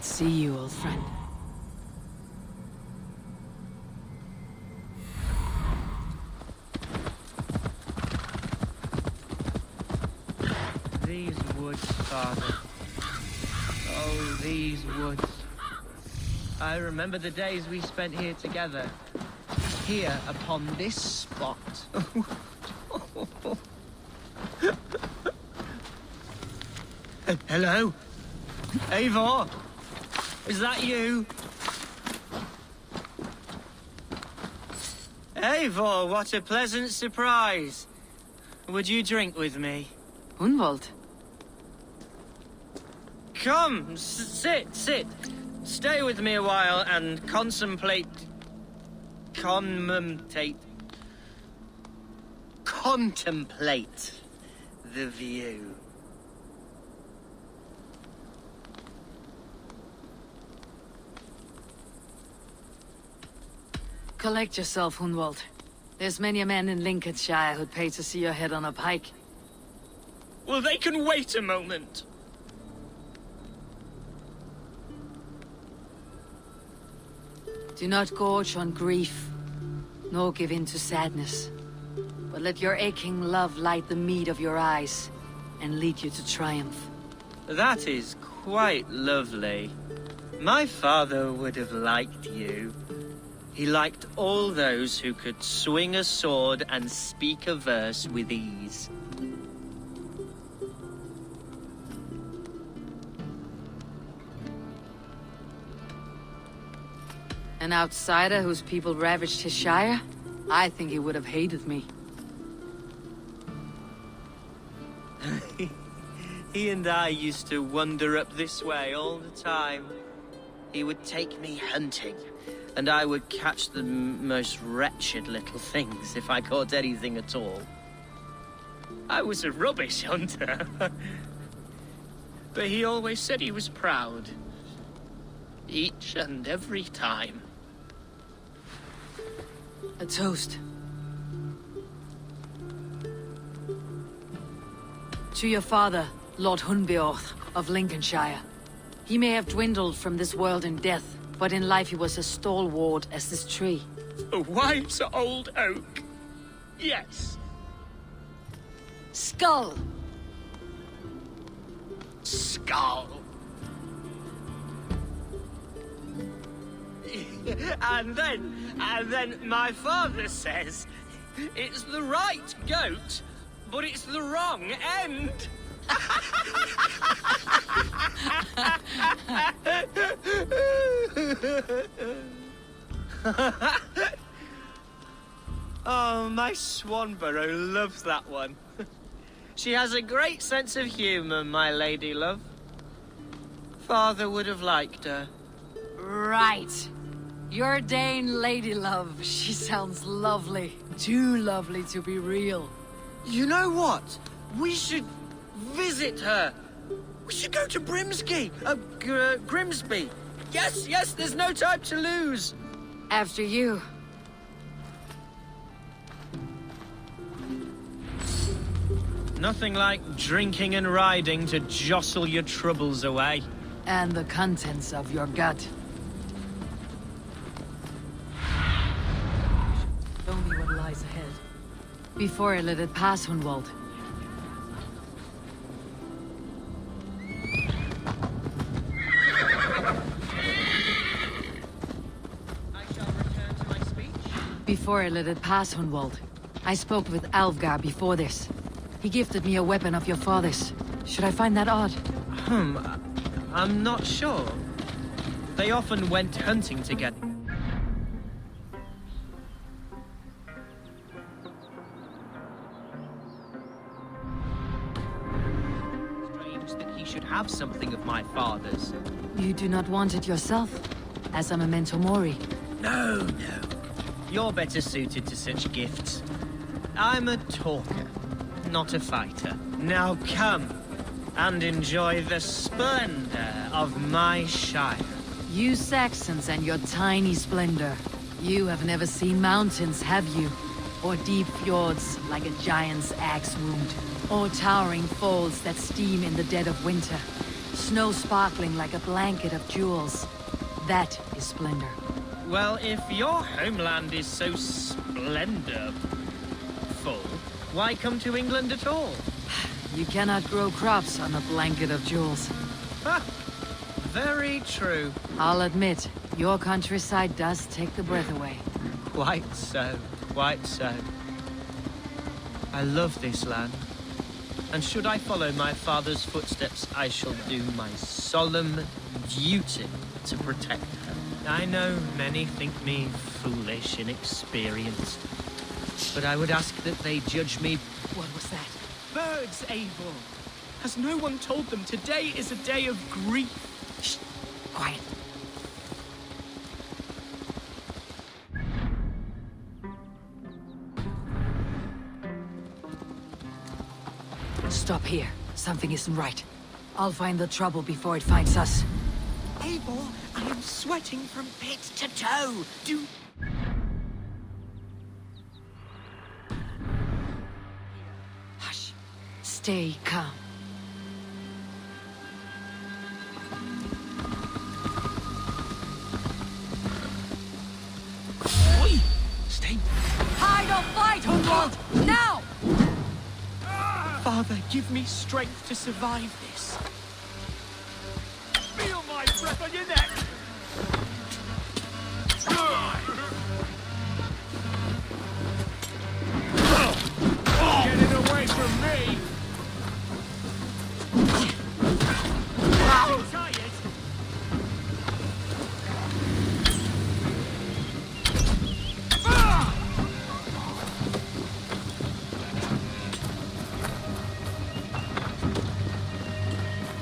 See you, old friend. These woods, Father. Oh, these woods. I remember the days we spent here together. Here, upon this spot. Hello? Eivor? Is that you? Eivor, what a pleasant surprise. Would you drink with me? Hunwald. Come, sit. Stay with me a while and contemplate the view. Collect yourself, Hunwald. There's many a man in Lincolnshire who'd pay to see your head on a pike. Well, they can wait a moment. Do not gorge on grief, nor give in to sadness. But let your aching love light the mead of your eyes, and lead you to triumph. That is quite lovely. My father would have liked you. He liked all those who could swing a sword and speak a verse with ease. An outsider whose people ravaged his shire? I think he would have hated me. He and I used to wander up this way all the time. He would take me hunting, and I would catch the most wretched little things if I caught anything at all. I was a rubbish hunter. But he always said he was proud. Each and every time. A toast. To your father, Lord Hunbeorth of Lincolnshire. He may have dwindled from this world in death, but in life he was as stalwart as this tree. A wise old oak. Yes. Skull! Skull. And then my father says, it's the right goat, but it's the wrong end. Oh, my Swanborough loves that one. She has a great sense of humor, my lady love. Father would have liked her. Right. Your Dane lady love. She sounds lovely. Too lovely to be real. You know what? We should visit her. We should go to Grimsby. Yes, there's no time to lose. After you. Nothing like drinking and riding to jostle your troubles away. And the contents of your gut. Show me what lies ahead. Before I let it pass, Hunwald. I shall return to my speech. Before I let it pass, Hunwald. I spoke with Alvgar before this. He gifted me a weapon of your father's. Should I find that odd? I'm not sure. They often went hunting together. Strange that he should have something of my father's. You do not want it yourself, as a memento mori. No. You're better suited to such gifts. I'm a talker, not a fighter. Now come and enjoy the splendor of my Shire. You Saxons and your tiny splendor. You have never seen mountains, have you? Or deep fjords like a giant's axe wound? Or towering falls that steam in the dead of winter? Snow sparkling like a blanket of jewels? That is splendor. Well, if your homeland is so splendorful, why come to England at all? You cannot grow crops on a blanket of jewels. Ha! Very true. I'll admit, your countryside does take the breath away. Quite so, quite so. I love this land. And should I follow my father's footsteps, I shall do my solemn duty to protect her. I know many think me foolish, inexperienced, but I would ask that they judge me. What was that? Birds, Eivor. Has no one told them today is a day of grief? Shh! Quiet. Stop here. Something isn't right. I'll find the trouble before it finds us. Eivor, I am sweating from pit to toe. Do... Hush. Stay calm. Oi! Stay... Hide or fight, Hunwald! Now! Father, give me strength to survive this. Feel my breath on your neck! Getting away from me! Too tired?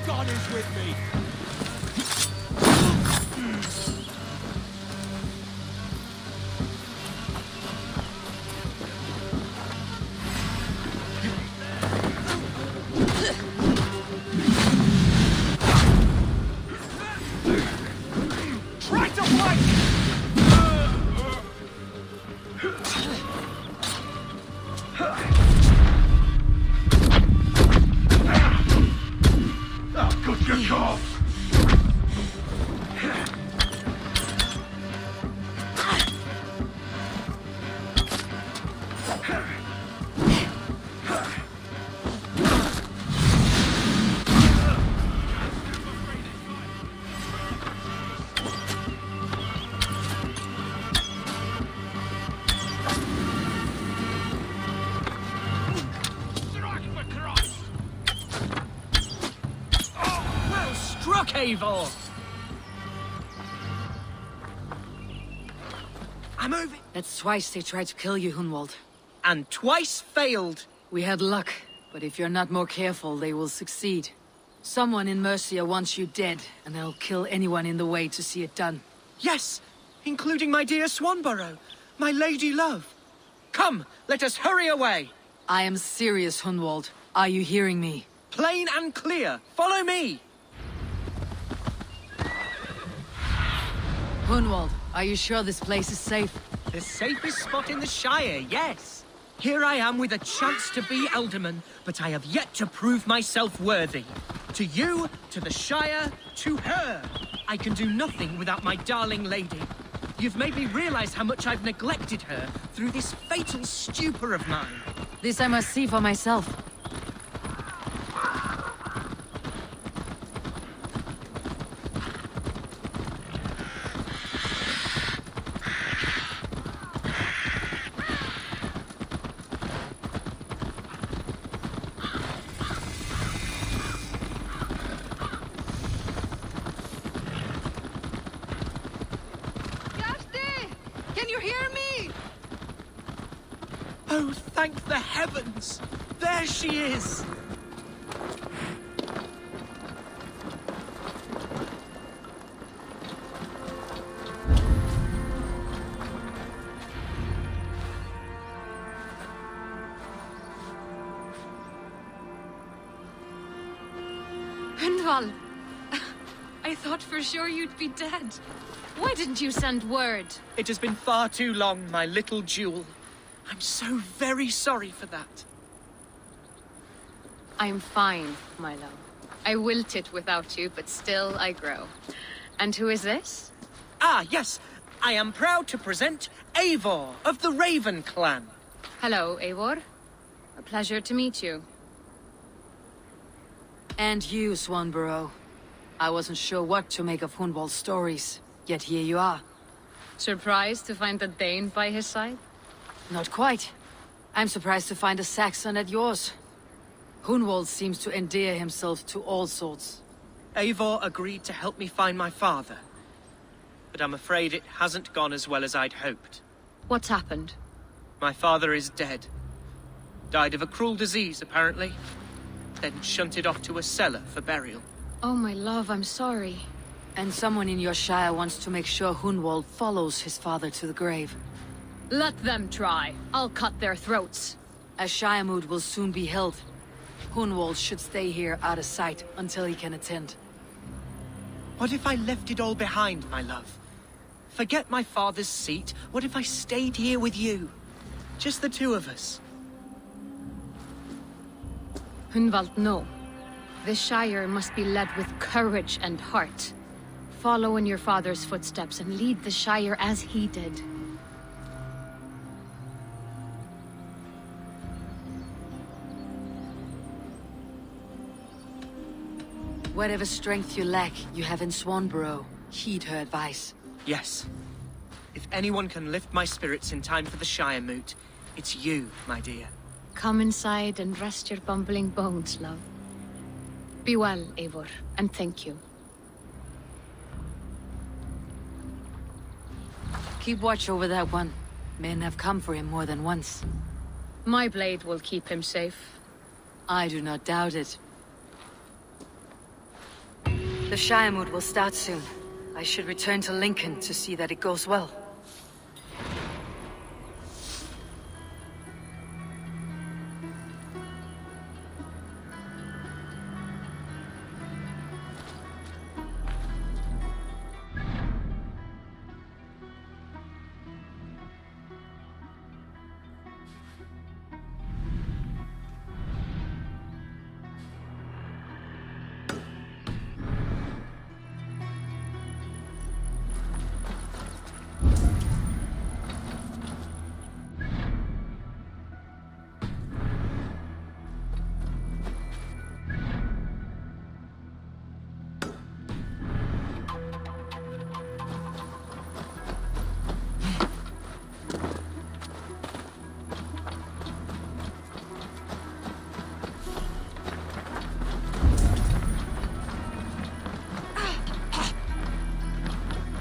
God is with me. Try to fight! Good your cough! Well struck, Eivor! I'm over... That's twice they tried to kill you, Hunwald. And twice failed. We had luck, but if you're not more careful, they will succeed. Someone in Mercia wants you dead, and they'll kill anyone in the way to see it done. Yes, including my dear Swanborough, my lady love. Come, let us hurry away. I am serious, Hunwald. Are you hearing me? Plain and clear. Follow me. Hunwald, are you sure this place is safe? The safest spot in the Shire, yes. Here I am with a chance to be Alderman, but I have yet to prove myself worthy. To you, to the Shire, to her. I can do nothing without my darling lady. You've made me realize how much I've neglected her through this fatal stupor of mine. This I must see for myself. Can you hear me? Oh, thank the heavens! There she is! Gunvald! I thought for sure you'd be dead. Why didn't you send word? It has been far too long, my little jewel. I'm so very sorry for that. I'm fine, my love. I wilted without you, but still I grow. And who is this? Ah, yes. I am proud to present Eivor of the Raven clan. Hello, Eivor. A pleasure to meet you. And you, Swanborough. I wasn't sure what to make of Hunwald's stories, yet here you are. Surprised to find a Dane by his side? Not quite. I'm surprised to find a Saxon at yours. Hunwald seems to endear himself to all sorts. Eivor agreed to help me find my father. But I'm afraid it hasn't gone as well as I'd hoped. What's happened? My father is dead. Died of a cruel disease, apparently. Then shunted off to a cellar for burial. Oh, my love, I'm sorry. And someone in your shire wants to make sure Hunwald follows his father to the grave. Let them try. I'll cut their throats. A shire moot will soon be held. Hunwald should stay here out of sight until he can attend. What if I left it all behind, my love? Forget my father's seat. What if I stayed here with you? Just the two of us. Hunwald, no. The Shire must be led with courage and heart. Follow in your father's footsteps and lead the Shire as he did. Whatever strength you lack, you have in Swanborough. Heed her advice. Yes. If anyone can lift my spirits in time for the Shire moot, it's you, my dear. Come inside and rest your bumbling bones, love. Be well, Eivor, and thank you. Keep watch over that one. Men have come for him more than once. My blade will keep him safe. I do not doubt it. The Shire moot will start soon. I should return to Lincoln to see that it goes well.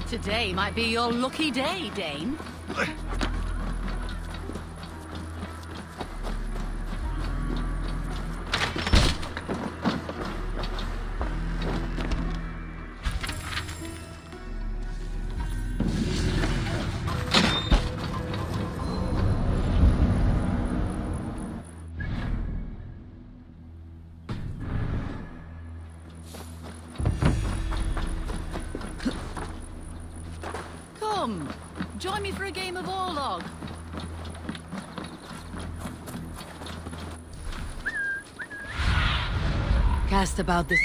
Today might be your lucky day, Dane. Come, join me for a game of Orlog. Cast about this.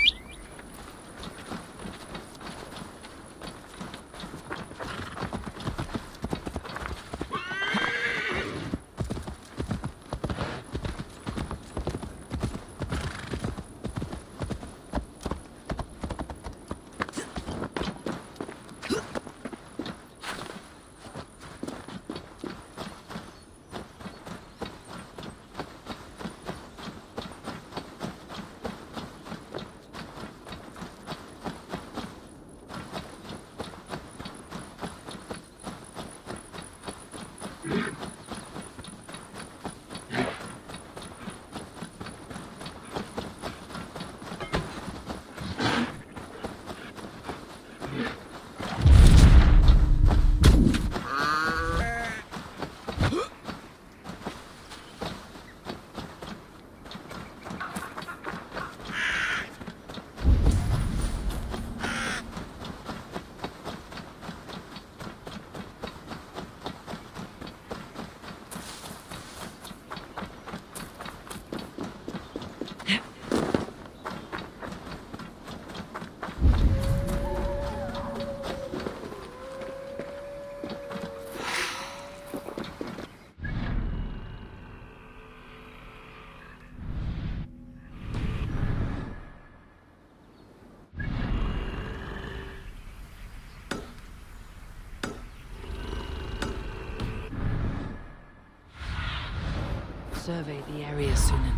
survey the area soon.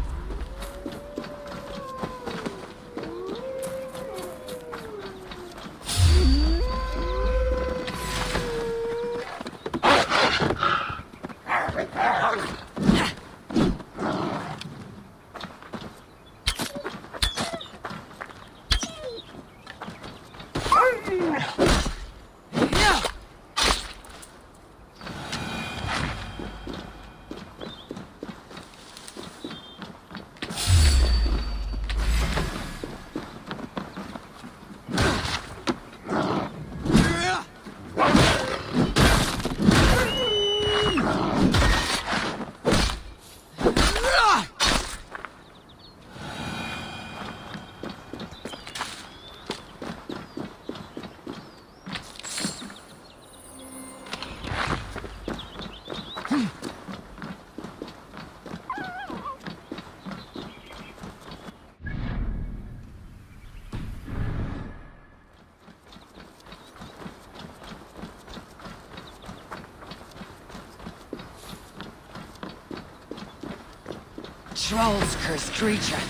Trolls, cursed creature.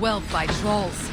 whelped by trolls.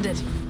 intended.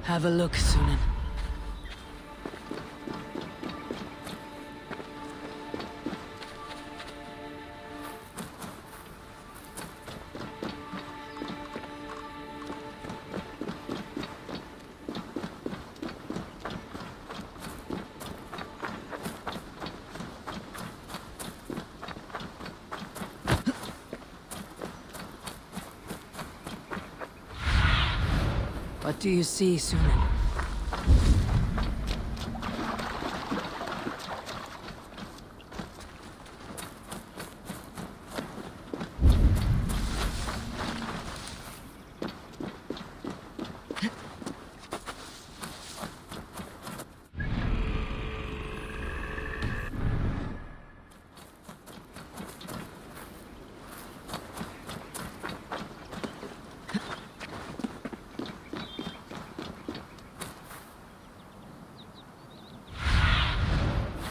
Have a look, Sunan. What do you see, Sunan?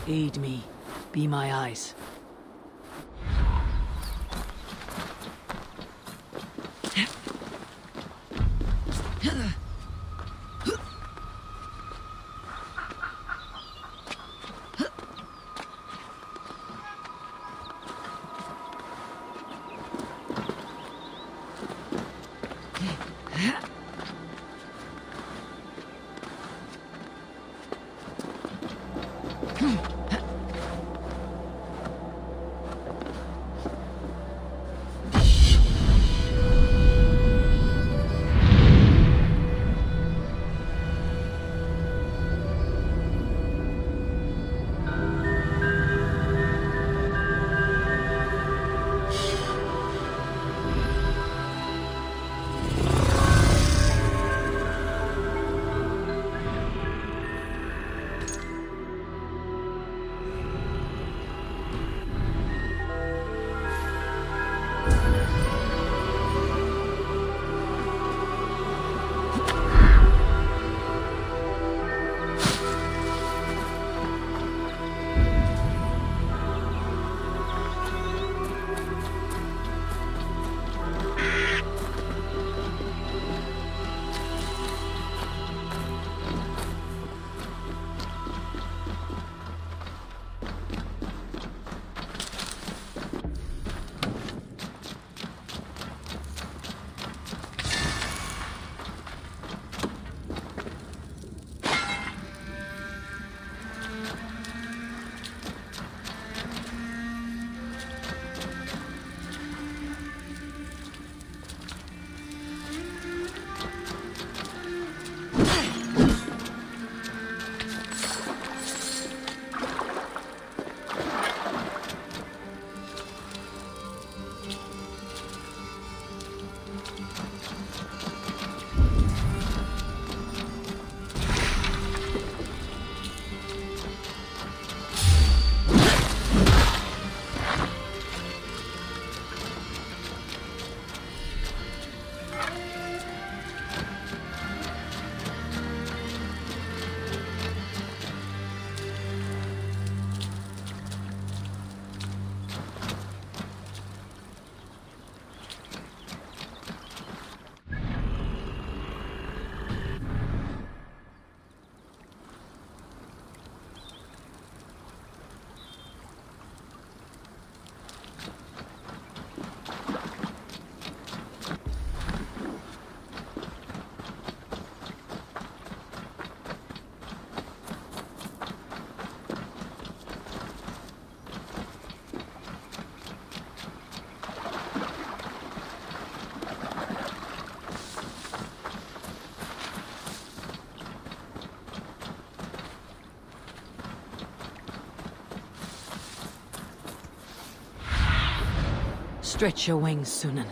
Aid me. Be my eyes. Stretch your wings, Sunan.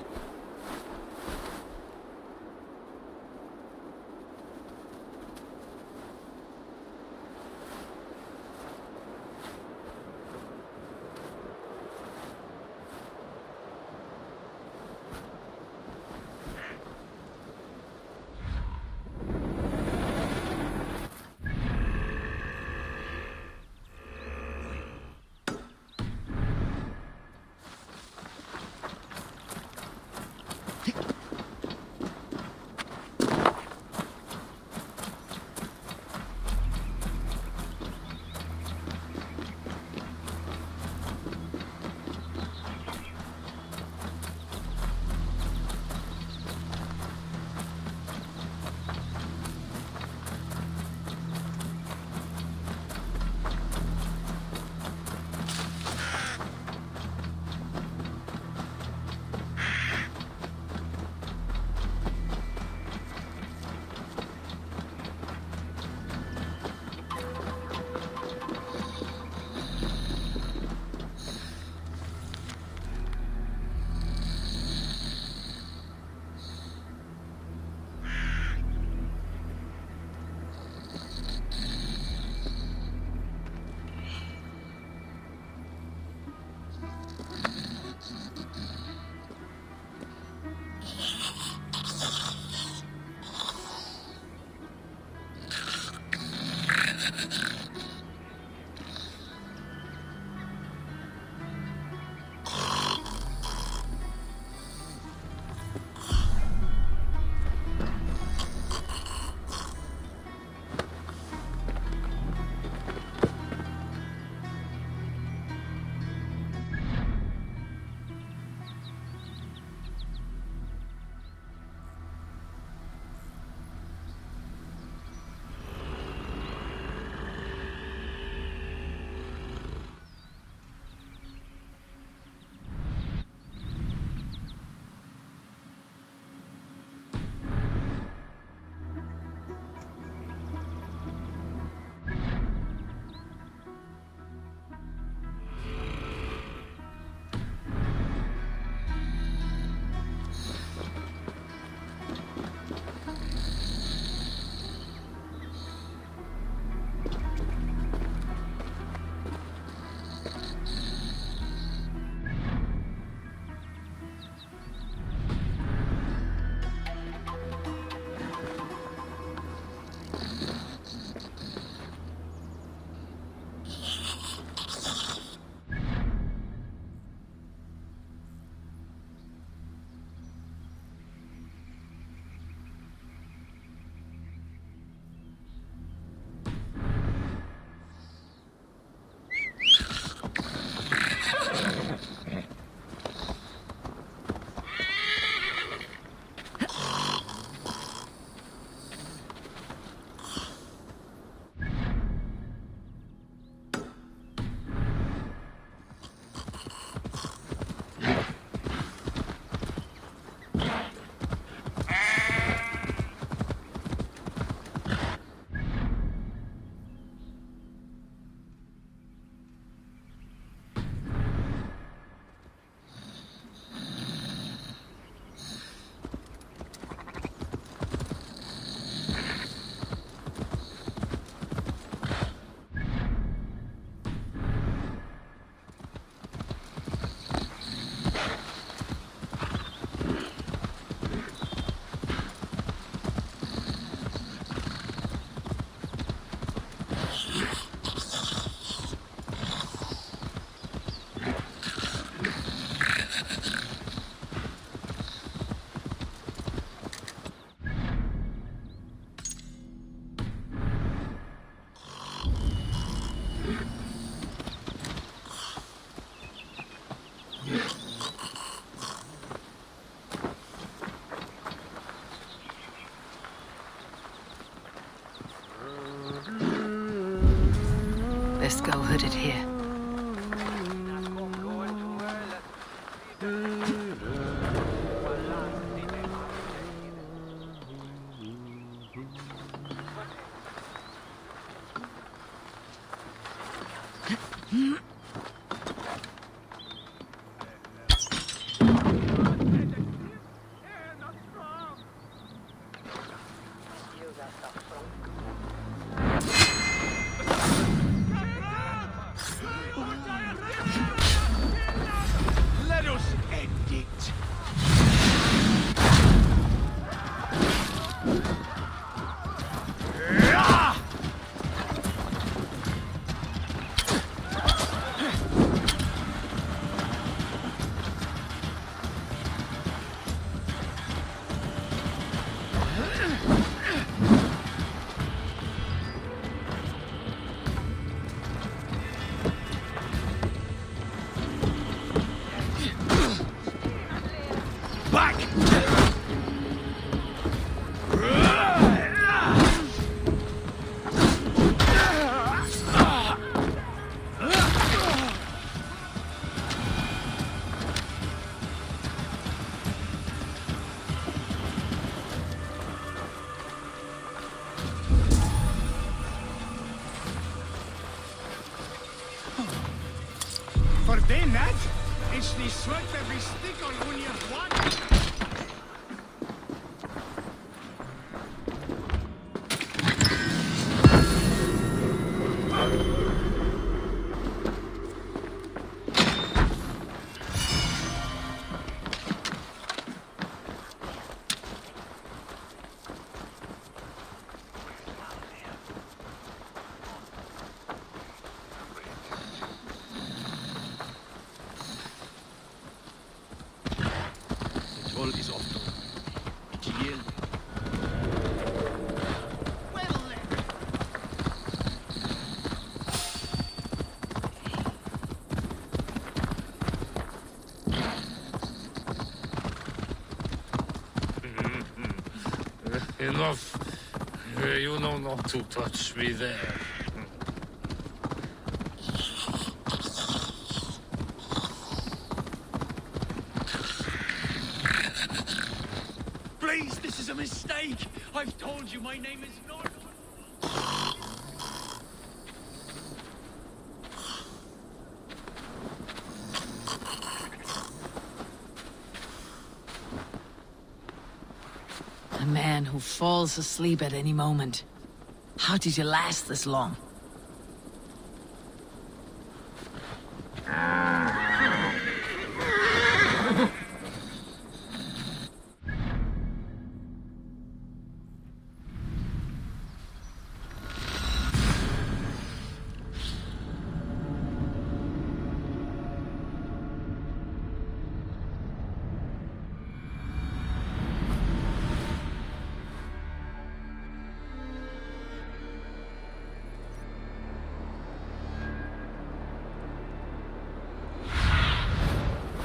Let's go hooded here. Let us end it. Back! For them, that? It's the swipe every stick on when you're one. Is off. Enough. You know not to touch me there. Please, this is a mistake. I've told you my name is not... A man who falls asleep at any moment. How did you last this long?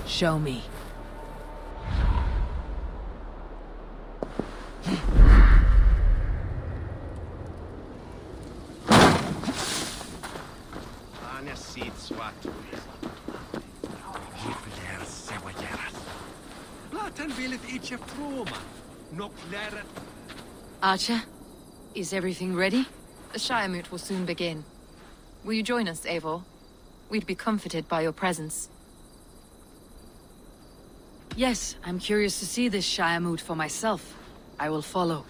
Show me. Archer, is everything ready? The Shire Moot will soon begin. Will you join us, Eivor? We'd be comforted by your presence. Yes, I'm curious to see this Shire Moot for myself. I will follow.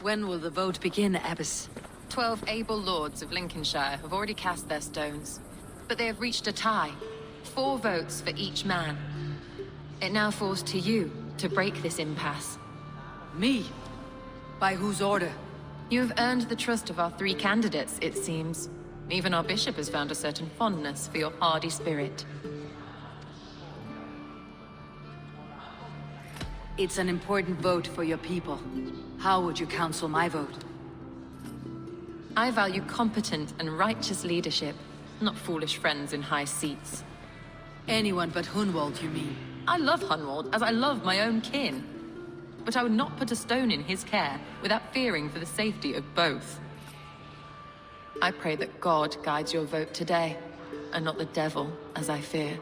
When will the vote begin, Abbess? 12 able lords of Lincolnshire have already cast their stones, but they have reached a tie. 4 votes for each man. It now falls to you to break this impasse. Me? By whose order? You have earned the trust of our 3 candidates, it seems. Even our bishop has found a certain fondness for your hardy spirit. It's an important vote for your people. How would you counsel my vote? I value competent and righteous leadership, not foolish friends in high seats. Anyone but Hunwald, you mean? I love Hunwald as I love my own kin. But I would not put a stone in his care without fearing for the safety of both. I pray that God guides your vote today, and not the devil, as I fear.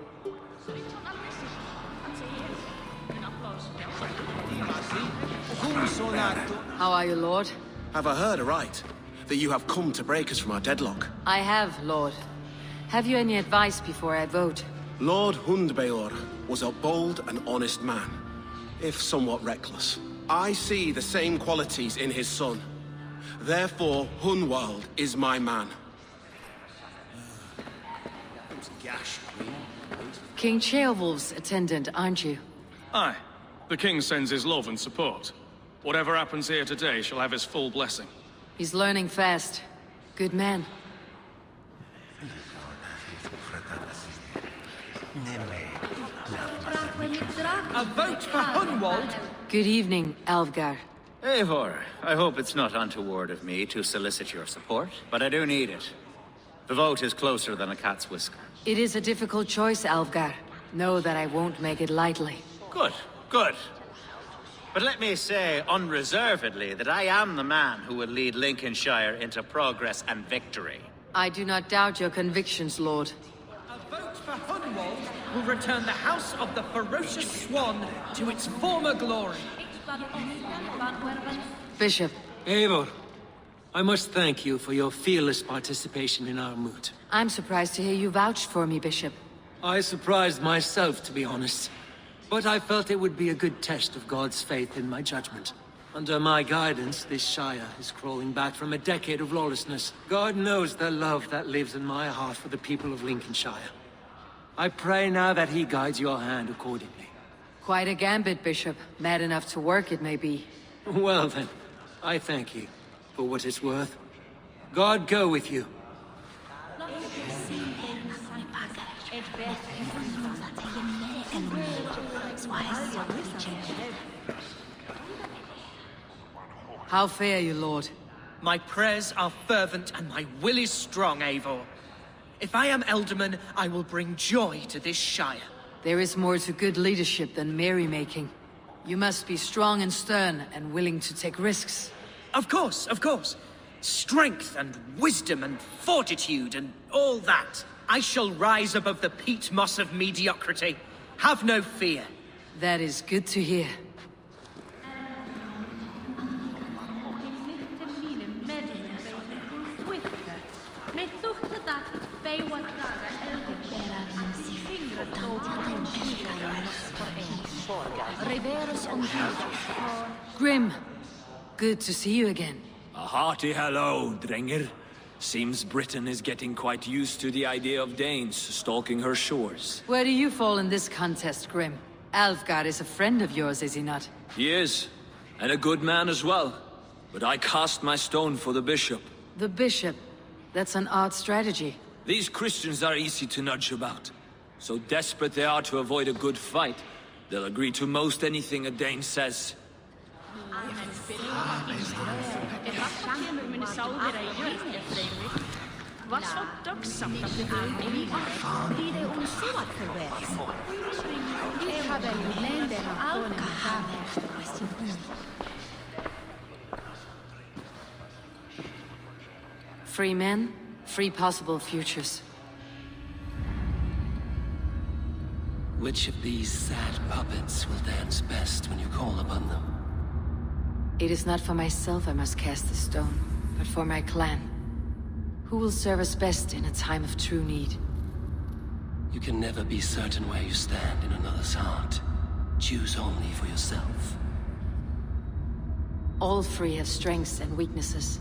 How are you, Lord? Have I heard aright? That you have come to break us from our deadlock? I have, Lord. Have you any advice before I vote? Lord Hundbeor was a bold and honest man, if somewhat reckless. I see the same qualities in his son. Therefore, Hunwald is my man. King Ceolwulf's attendant, aren't you? Aye. The king sends his love and support. Whatever happens here today shall have his full blessing. He's learning fast. Good man. A vote for Hunwald? Good evening, Alvgar. Eivor, I hope it's not untoward of me to solicit your support, but I do need it. The vote is closer than a cat's whisker. It is a difficult choice, Alvgar. Know that I won't make it lightly. Good, good. But let me say unreservedly that I am the man who will lead Lincolnshire into progress and victory. I do not doubt your convictions, Lord. A vote for Hunwald will return the House of the Ferocious Swan to its former glory. Bishop, Eivor, I must thank you for your fearless participation in our moot. I'm surprised to hear you vouched for me, Bishop. I surprised myself, to be honest. But I felt it would be a good test of God's faith in my judgment. Under my guidance, this Shire is crawling back from a decade of lawlessness. God knows the love that lives in my heart for the people of Lincolnshire. I pray now that he guides your hand accordingly. Quite a gambit, Bishop. Mad enough to work, it may be. Well then, I thank you for what it's worth. God go with you. How fare you, Lord? My prayers are fervent and my will is strong, Eivor. If I am Elderman, I will bring joy to this Shire. There is more to good leadership than merrymaking. You must be strong and stern and willing to take risks. Of course, of course. Strength and wisdom and fortitude and all that. I shall rise above the peat moss of mediocrity. Have no fear. That is good to hear. Grim, good to see you again. A hearty hello, Drenger. Seems Britain is getting quite used to the idea of Danes stalking her shores. Where do you fall in this contest, Grim? Alfgar is a friend of yours, is he not? He is, and a good man as well. But I cast my stone for the bishop. The bishop? That's an odd strategy. These Christians are easy to nudge about. So desperate they are to avoid a good fight, they'll agree to most anything a Dane says. Free men, free possible futures. Which of these sad puppets will dance best when you call upon them? It is not for myself I must cast the stone, but for my clan. Who will serve us best in a time of true need? You can never be certain where you stand in another's heart. Choose only for yourself. All three have strengths and weaknesses.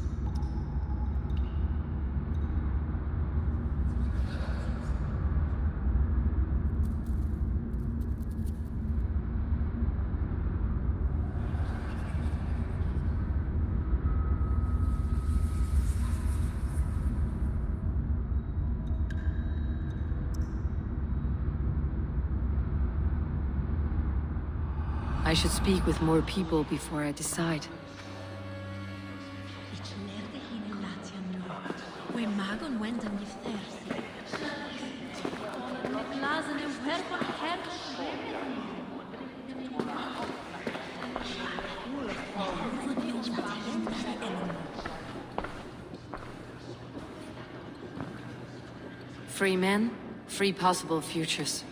I should speak with more people before I decide. Free men, free possible futures.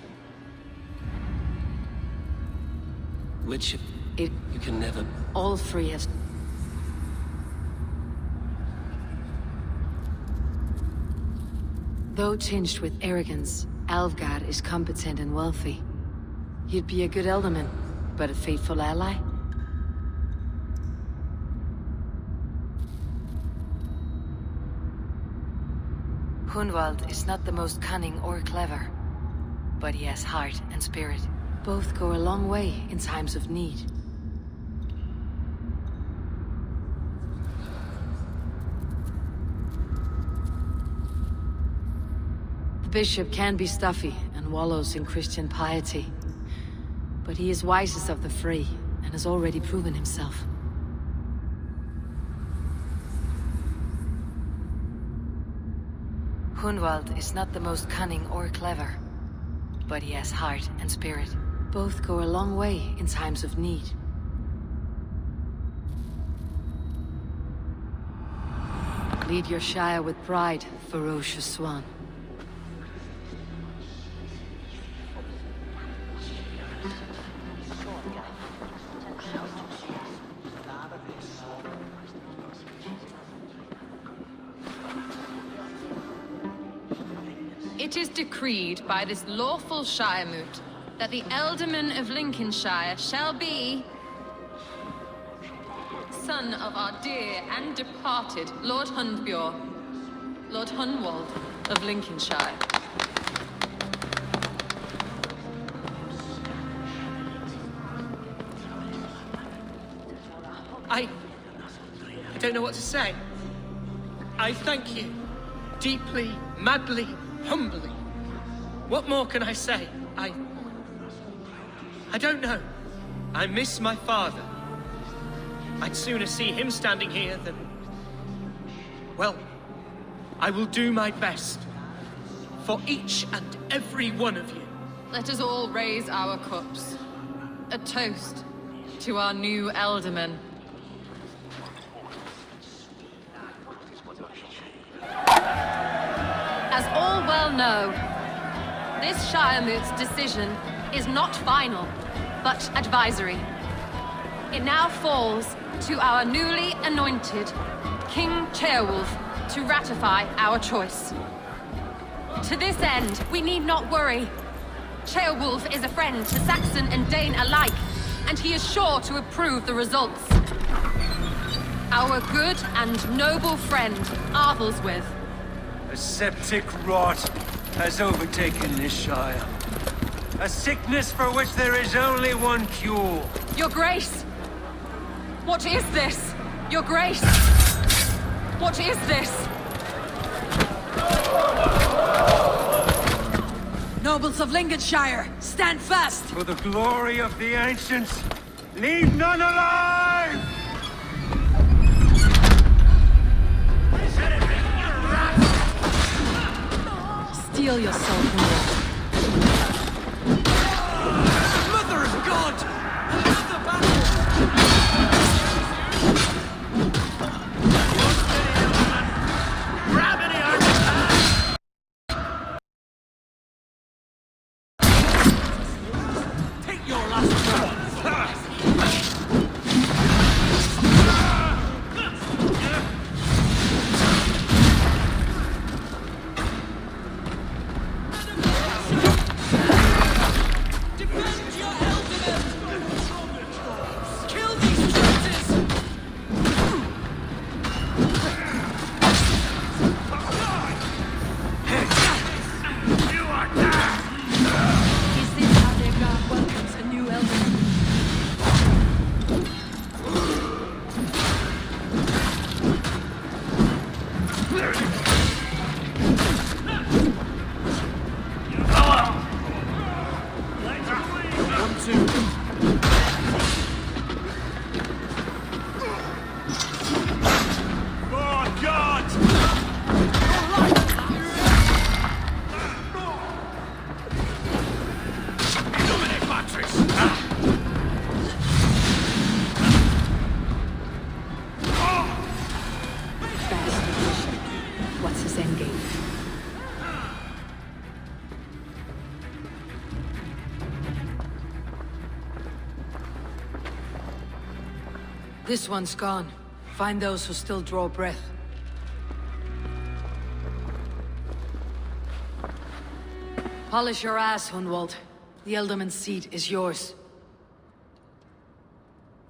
Which it you can never. All three have. Though tinged with arrogance, Alvgard is competent and wealthy. He'd be a good alderman, but a faithful ally? Hunwald is not the most cunning or clever, but he has heart and spirit. Both go a long way in times of need. The bishop can be stuffy and wallows in Christian piety, but he is wisest of the three and has already proven himself. Hunwald is not the most cunning or clever, but he has heart and spirit. Both go a long way in times of need. Lead your Shire with pride, ferocious swan. It is decreed by this lawful Shiremoot that the Alderman of Lincolnshire shall be son of our dear and departed Lord Hundbjorn, Lord Hunwald of Lincolnshire. I don't know what to say. I thank you. Deeply, madly, humbly. What more can I say? I don't know. I miss my father. I'd sooner see him standing here than... Well, I will do my best. For each and every one of you. Let us all raise our cups. A toast to our new Alderman. As all well know, this Shiremoot's decision is not final, but advisory. It now falls to our newly anointed King Ceolwulf to ratify our choice. To this end, we need not worry. Ceolwulf is a friend to Saxon and Dane alike, and he is sure to approve the results. Our good and noble friend, Arthelswith. A septic rot has overtaken this Shire. A sickness for which there is only one cure. Your Grace! What is this? Your Grace! What is this? Nobles of Lincolnshire, stand fast! For the glory of the ancients, leave none alive! Steel yourself, Lord. Mother of God! Another battle! Grab any armor! Take your last breath! What's his endgame? This one's gone. Find those who still draw breath. Polish your ass, Hunwald. The Elderman's seat is yours.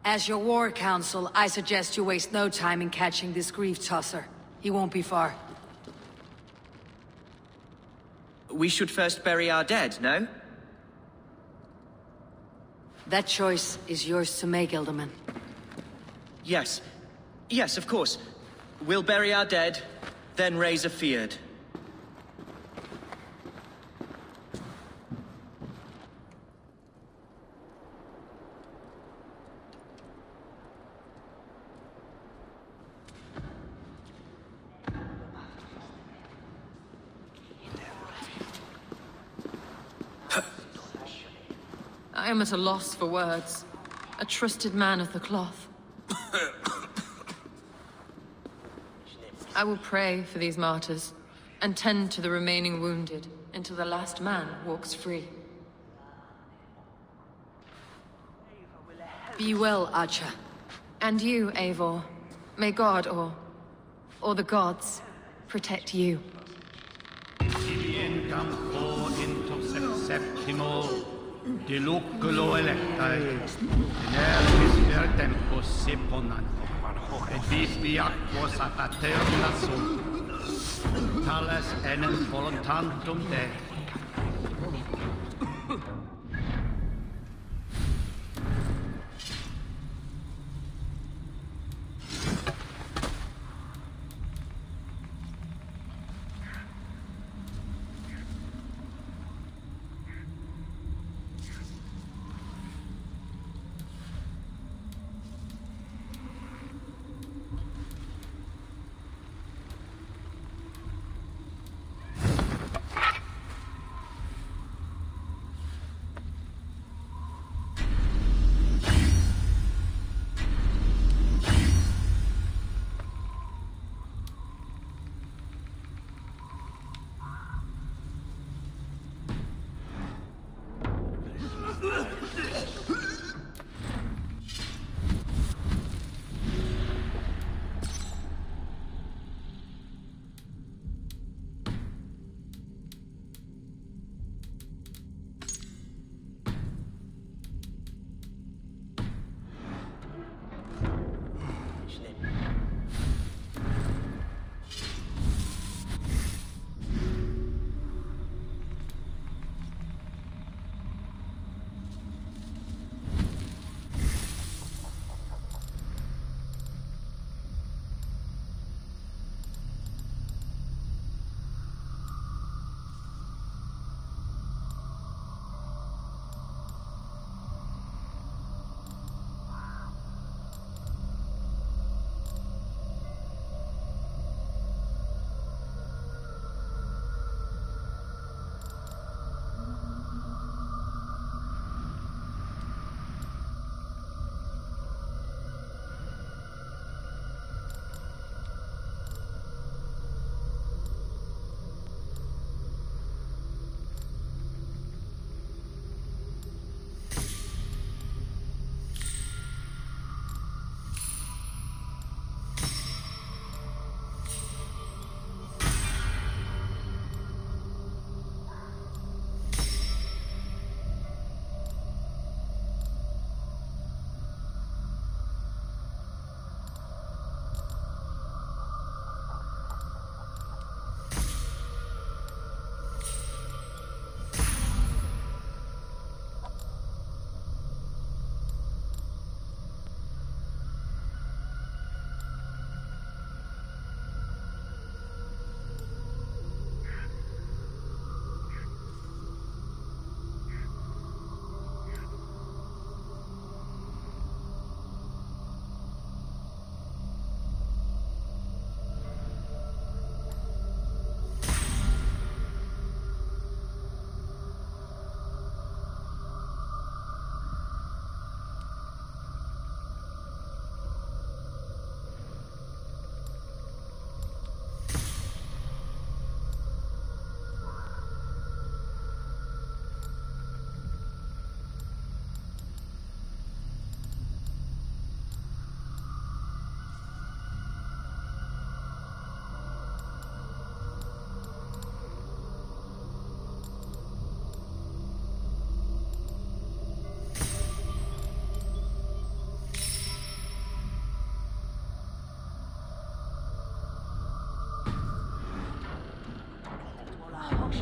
As your war council, I suggest you waste no time in catching this grief tosser. He won't be far. We should first bury our dead, no? That choice is yours to make, Elderman. Yes. Yes, of course. We'll bury our dead, then raise a feared. I am at a loss for words. A trusted man of the cloth. I will pray for these martyrs, and tend to the remaining wounded, until the last man walks free. Be well, Archer. And you, Eivor. May God, or the gods, protect you. Diluculo electae, nervis per tempus se ponant, et vis viacquos ad aeterna sunt, tales enem voluntantum Dei.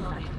artifact.